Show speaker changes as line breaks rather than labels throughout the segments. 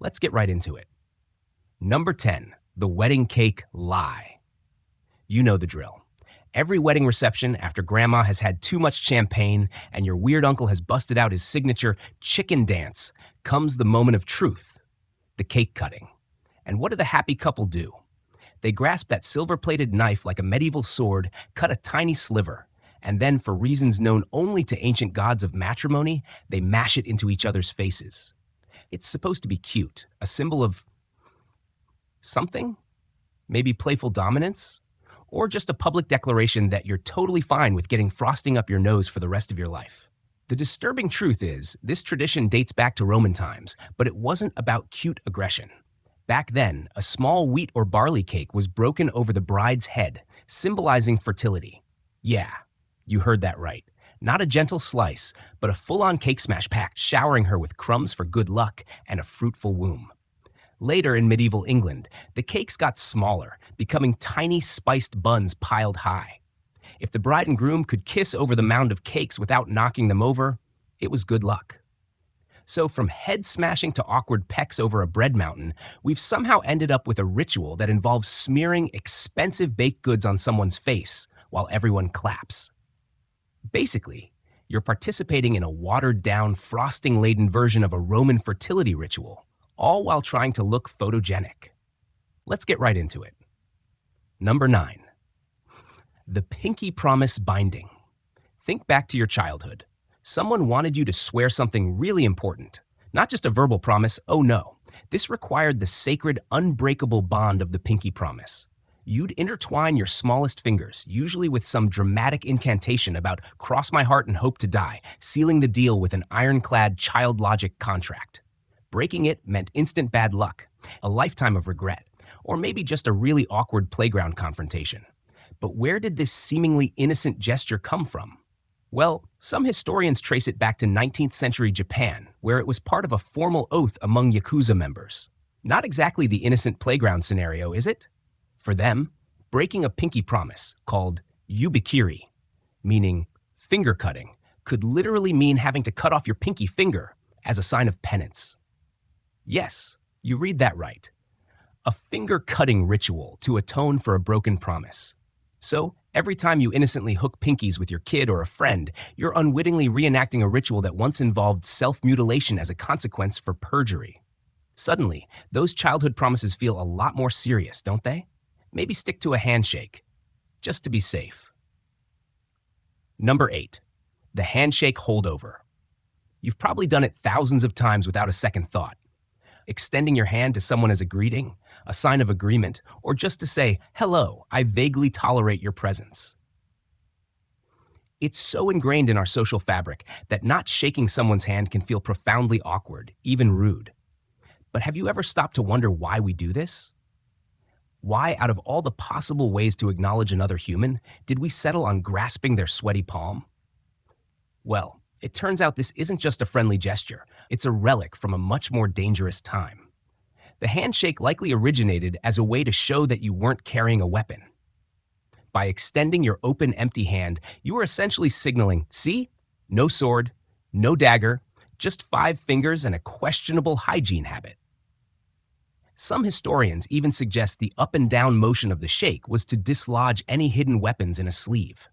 Let's get right into it. Number 10, the wedding cake lie. You know the drill. Every wedding reception, after grandma has had too much champagne and your weird uncle has busted out his signature chicken dance, comes the moment of truth, the cake cutting. And what do the happy couple do? They grasp that silver-plated knife like a medieval sword, cut a tiny sliver, and then, for reasons known only to ancient gods of matrimony, they mash it into each other's faces. It's supposed to be cute, a symbol of something? Maybe playful dominance? Or just a public declaration that you're totally fine with getting frosting up your nose for the rest of your life. The disturbing truth is, this tradition dates back to Roman times, but it wasn't about cute aggression. Back then, a small wheat or barley cake was broken over the bride's head, symbolizing fertility. Yeah, you heard that right. Not a gentle slice, but a full-on cake smash packed, showering her with crumbs for good luck and a fruitful womb. Later in medieval England, the cakes got smaller, becoming tiny spiced buns piled high. If the bride and groom could kiss over the mound of cakes without knocking them over, it was good luck. So from head smashing to awkward pecks over a bread mountain, we've somehow ended up with a ritual that involves smearing expensive baked goods on someone's face while everyone claps. Basically, you're participating in a watered-down, frosting-laden version of a Roman fertility ritual, all while trying to look photogenic. Let's get right into it. Number 9. The pinky promise binding. Think back to your childhood. Someone wanted you to swear something really important. Not just a verbal promise, oh no. This required the sacred, unbreakable bond of the pinky promise. You'd intertwine your smallest fingers, usually with some dramatic incantation about cross my heart and hope to die, sealing the deal with an ironclad child logic contract. Breaking it meant instant bad luck, a lifetime of regret, or maybe just a really awkward playground confrontation. But where did this seemingly innocent gesture come from? Well, some historians trace it back to 19th century Japan, where it was part of a formal oath among Yakuza members. Not exactly the innocent playground scenario, is it? For them, breaking a pinky promise, called yubikiri, meaning finger cutting, could literally mean having to cut off your pinky finger as a sign of penance. Yes, you read that right. A finger-cutting ritual to atone for a broken promise. So, every time you innocently hook pinkies with your kid or a friend, you're unwittingly reenacting a ritual that once involved self-mutilation as a consequence for perjury. Suddenly, those childhood promises feel a lot more serious, don't they? Maybe stick to a handshake, just to be safe. Number 8, the handshake holdover. You've probably done it thousands of times without a second thought. Extending your hand to someone as a greeting, a sign of agreement, or just to say, hello, I vaguely tolerate your presence. It's so ingrained in our social fabric that not shaking someone's hand can feel profoundly awkward, even rude. But have you ever stopped to wonder why we do this? Why, out of all the possible ways to acknowledge another human, did we settle on grasping their sweaty palm? Well, it turns out this isn't just a friendly gesture. It's a relic from a much more dangerous time. The handshake likely originated as a way to show that you weren't carrying a weapon. By extending your open, empty hand, you were essentially signaling, see? No sword, no dagger, just 5 fingers and a questionable hygiene habit. Some historians even suggest the up and down motion of the shake was to dislodge any hidden weapons in a sleeve.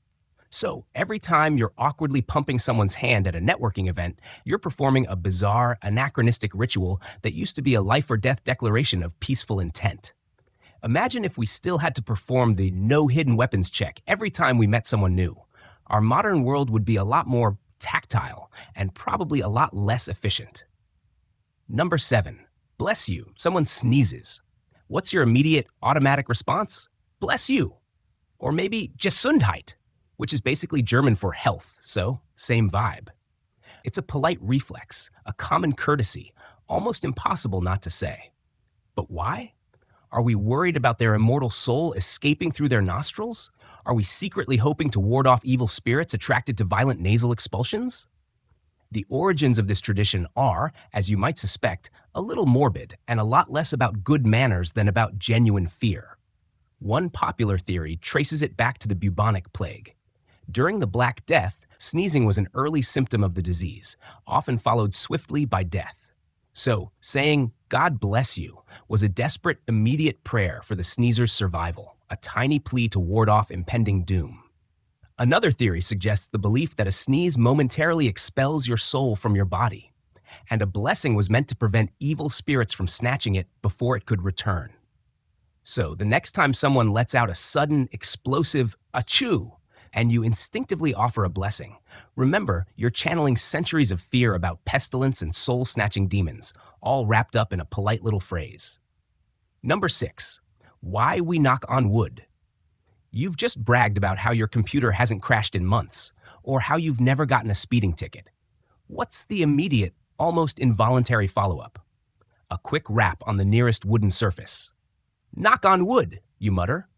So, every time you're awkwardly pumping someone's hand at a networking event, you're performing a bizarre, anachronistic ritual that used to be a life or death declaration of peaceful intent. Imagine if we still had to perform the no hidden weapons check every time we met someone new. Our modern world would be a lot more tactile and probably a lot less efficient. Number 7, bless you. Someone sneezes. What's your immediate automatic response? Bless you. Or maybe Gesundheit, which is basically German for health, so same vibe. It's a polite reflex, a common courtesy, almost impossible not to say. But why? Are we worried about their immortal soul escaping through their nostrils? Are we secretly hoping to ward off evil spirits attracted to violent nasal expulsions? The origins of this tradition are, as you might suspect, a little morbid and a lot less about good manners than about genuine fear. One popular theory traces it back to the bubonic plague. During the Black Death, sneezing was an early symptom of the disease, often followed swiftly by death. So, saying, "God bless you" was a desperate, immediate prayer for the sneezer's survival, a tiny plea to ward off impending doom. Another theory suggests the belief that a sneeze momentarily expels your soul from your body, and a blessing was meant to prevent evil spirits from snatching it before it could return. So, the next time someone lets out a sudden, explosive achoo, and you instinctively offer a blessing, remember you're channeling centuries of fear about pestilence and soul snatching demons, all wrapped up in a polite little phrase. Number 6, why we knock on wood. You've just bragged about how your computer hasn't crashed in months, or how you've never gotten a speeding ticket. What's the immediate, almost involuntary follow up? A quick rap on the nearest wooden surface. "Knock on wood," you mutter,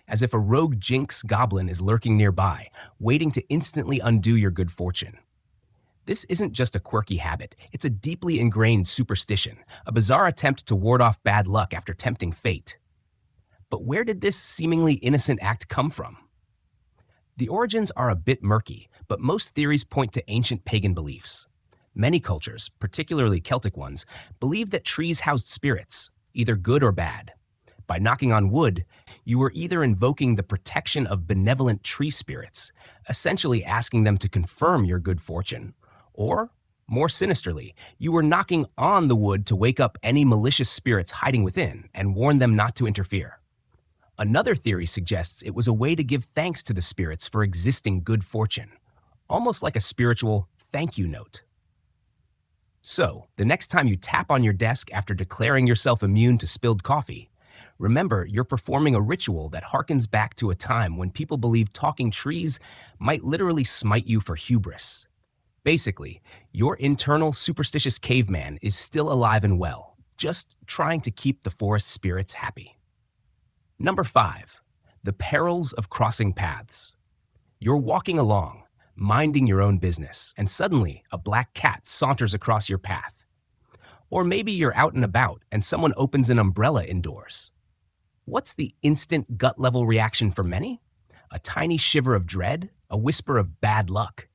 as if a rogue jinx goblin is lurking nearby, waiting to instantly undo your good fortune. This isn't just a quirky habit, it's a deeply ingrained superstition, a bizarre attempt to ward off bad luck after tempting fate. But where did this seemingly innocent act come from? The origins are a bit murky, but most theories point to ancient pagan beliefs. Many cultures, particularly Celtic ones, believed that trees housed spirits, either good or bad. By knocking on wood, you were either invoking the protection of benevolent tree spirits, essentially asking them to confirm your good fortune, or, more sinisterly, you were knocking on the wood to wake up any malicious spirits hiding within and warn them not to interfere. Another theory suggests it was a way to give thanks to the spirits for existing good fortune, almost like a spiritual thank you note. So, the next time you tap on your desk after declaring yourself immune to spilled coffee, remember you're performing a ritual that harkens back to a time when people believed talking trees might literally smite you for hubris. Basically, your internal superstitious caveman is still alive and well, just trying to keep the forest spirits happy. Number 5, the perils of crossing paths. You're walking along, minding your own business, and suddenly a black cat saunters across your path. Or maybe you're out and about and someone opens an umbrella indoors. What's the instant gut-level reaction for many? A tiny shiver of dread, a whisper of bad luck.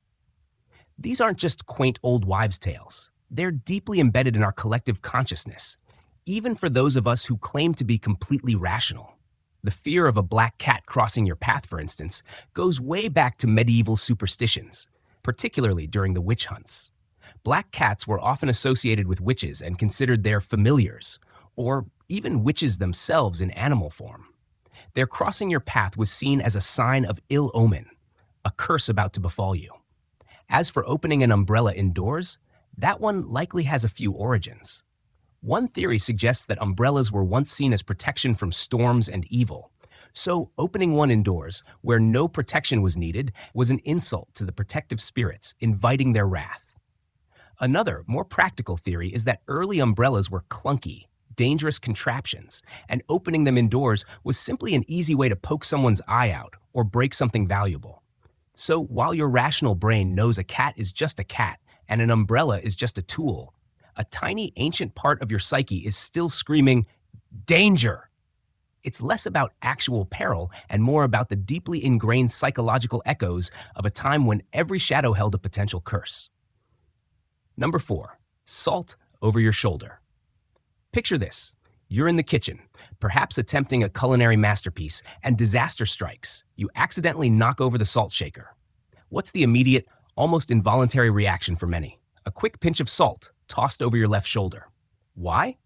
These aren't just quaint old wives' tales. They're deeply embedded in our collective consciousness, even for those of us who claim to be completely rational. The fear of a black cat crossing your path, for instance, goes way back to medieval superstitions, particularly during the witch hunts. Black cats were often associated with witches and considered their familiars, or even witches themselves in animal form. Their crossing your path was seen as a sign of ill omen, a curse about to befall you. As for opening an umbrella indoors, that one likely has a few origins. One theory suggests that umbrellas were once seen as protection from storms and evil, so opening one indoors, where no protection was needed, was an insult to the protective spirits, inviting their wrath. Another, more practical theory is that early umbrellas were clunky, dangerous contraptions, and opening them indoors was simply an easy way to poke someone's eye out or break something valuable. So while your rational brain knows a cat is just a cat and an umbrella is just a tool, a tiny ancient part of your psyche is still screaming, "Danger!" It's less about actual peril and more about the deeply ingrained psychological echoes of a time when every shadow held a potential curse. Number 4, salt over your shoulder. Picture this. You're in the kitchen, perhaps attempting a culinary masterpiece, and disaster strikes. You accidentally knock over the salt shaker. What's the immediate, almost involuntary reaction for many? A quick pinch of salt tossed over your left shoulder. Why?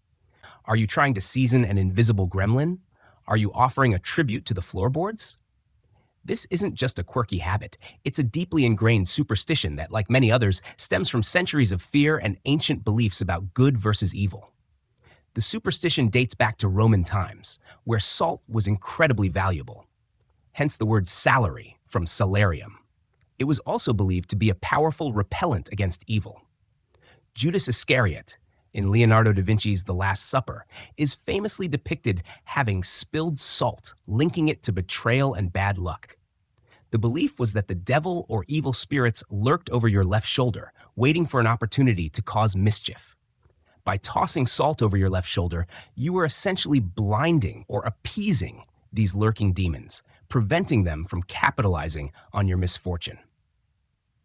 Are you trying to season an invisible gremlin? Are you offering a tribute to the floorboards? This isn't just a quirky habit. It's a deeply ingrained superstition that, like many others, stems from centuries of fear and ancient beliefs about good versus evil. The superstition dates back to Roman times, where salt was incredibly valuable. Hence the word salary, from salarium. It was also believed to be a powerful repellent against evil. Judas Iscariot, in Leonardo da Vinci's The Last Supper, is famously depicted having spilled salt, linking it to betrayal and bad luck. The belief was that the devil or evil spirits lurked over your left shoulder, waiting for an opportunity to cause mischief. By tossing salt over your left shoulder, you were essentially blinding or appeasing these lurking demons, preventing them from capitalizing on your misfortune.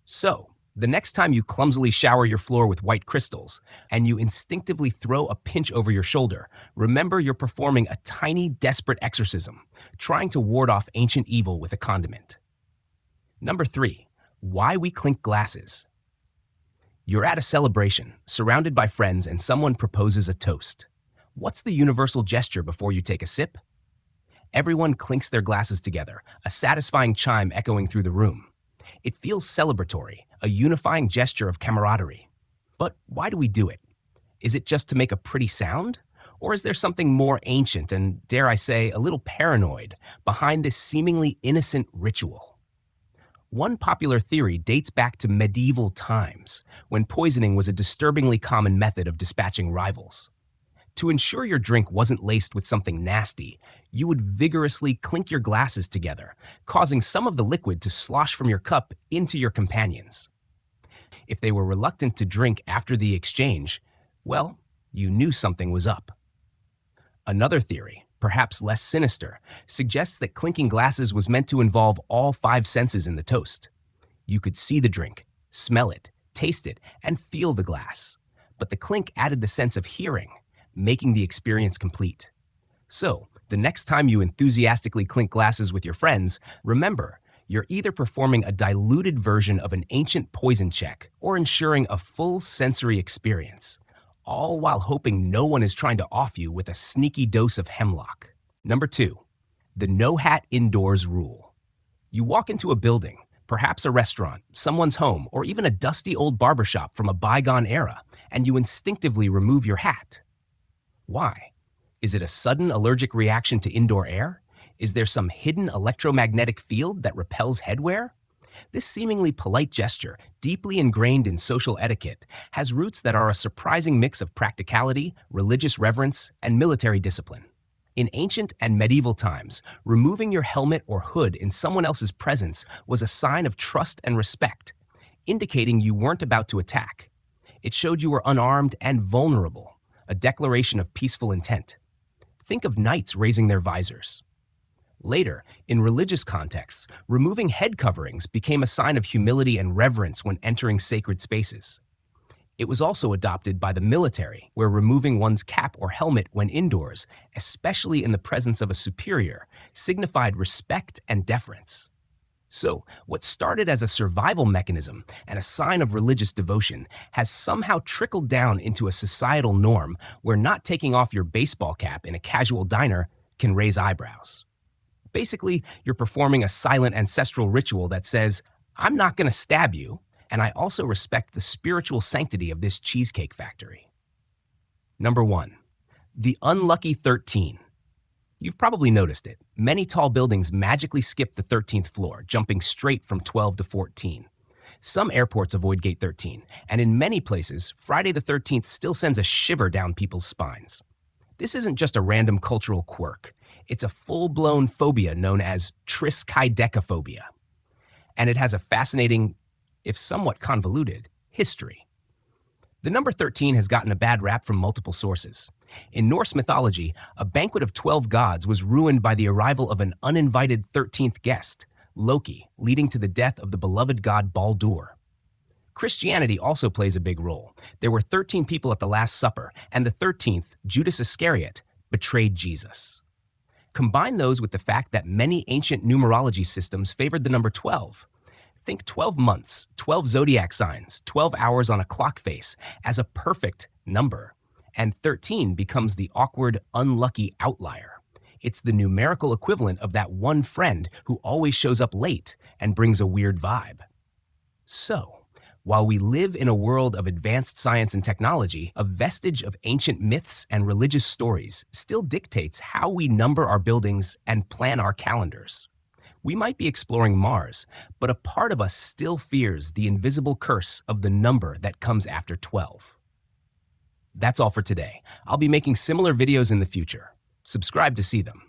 So, The next time you clumsily shower your floor with white crystals and you instinctively throw a pinch over your shoulder, remember you're performing a tiny, desperate exorcism, trying to ward off ancient evil with a condiment. Number 3, why we clink glasses. You're at a celebration, surrounded by friends, and someone proposes a toast. What's the universal gesture before you take a sip? Everyone clinks their glasses together, a satisfying chime echoing through the room. It feels celebratory, a unifying gesture of camaraderie. But why do we do it? Is it just to make a pretty sound? Or is there something more ancient and, dare I say, a little paranoid behind this seemingly innocent ritual? One popular theory dates back to medieval times, when poisoning was a disturbingly common method of dispatching rivals. To ensure your drink wasn't laced with something nasty, you would vigorously clink your glasses together, causing some of the liquid to slosh from your cup into your companions. If they were reluctant to drink after the exchange, well, you knew something was up. Another theory, perhaps less sinister, suggests that clinking glasses was meant to involve all 5 senses in the toast. You could see the drink, smell it, taste it, and feel the glass. But the clink added the sense of hearing, making the experience complete. So, the next time you enthusiastically clink glasses with your friends, remember, you're either performing a diluted version of an ancient poison check or ensuring a full sensory experience, all while hoping no one is trying to off you with a sneaky dose of hemlock. Number 2, the no hat indoors rule. You walk into a building, perhaps a restaurant, someone's home, or even a dusty old barbershop from a bygone era, and you instinctively remove your hat. Why? Is it a sudden allergic reaction to indoor air? Is there some hidden electromagnetic field that repels headwear? This seemingly polite gesture, deeply ingrained in social etiquette, has roots that are a surprising mix of practicality, religious reverence, and military discipline. In ancient and medieval times, removing your helmet or hood in someone else's presence was a sign of trust and respect, indicating you weren't about to attack. It showed you were unarmed and vulnerable, a declaration of peaceful intent. Think of knights raising their visors. Later, in religious contexts, removing head coverings became a sign of humility and reverence when entering sacred spaces. It was also adopted by the military, where removing one's cap or helmet when indoors, especially in the presence of a superior, signified respect and deference. So, what started as a survival mechanism and a sign of religious devotion has somehow trickled down into a societal norm where not taking off your baseball cap in a casual diner can raise eyebrows. Basically, you're performing a silent ancestral ritual that says, I'm not going to stab you, and I also respect the spiritual sanctity of this cheesecake factory. Number 1, the unlucky 13. You've probably noticed it. Many tall buildings magically skip the 13th floor, jumping straight from 12 to 14. Some airports avoid gate 13, and in many places, Friday the 13th still sends a shiver down people's spines. This isn't just a random cultural quirk. It's a full-blown phobia known as triskaidekaphobia. And it has a fascinating, if somewhat convoluted, history. The number 13 has gotten a bad rap from multiple sources. In Norse mythology, a banquet of 12 gods was ruined by the arrival of an uninvited 13th guest, Loki, leading to the death of the beloved god Baldur. Christianity also plays a big role. There were 13 people at the Last Supper, and the 13th, Judas Iscariot, betrayed Jesus. Combine those with the fact that many ancient numerology systems favored the number 12. Think 12 months, 12 zodiac signs, 12 hours on a clock face as a perfect number. And 13 becomes the awkward, unlucky outlier. It's the numerical equivalent of that one friend who always shows up late and brings a weird vibe. So, while we live in a world of advanced science and technology, a vestige of ancient myths and religious stories still dictates how we number our buildings and plan our calendars. We might be exploring Mars, but a part of us still fears the invisible curse of the number that comes after 12. That's all for today. I'll be making similar videos in the future. Subscribe to see them.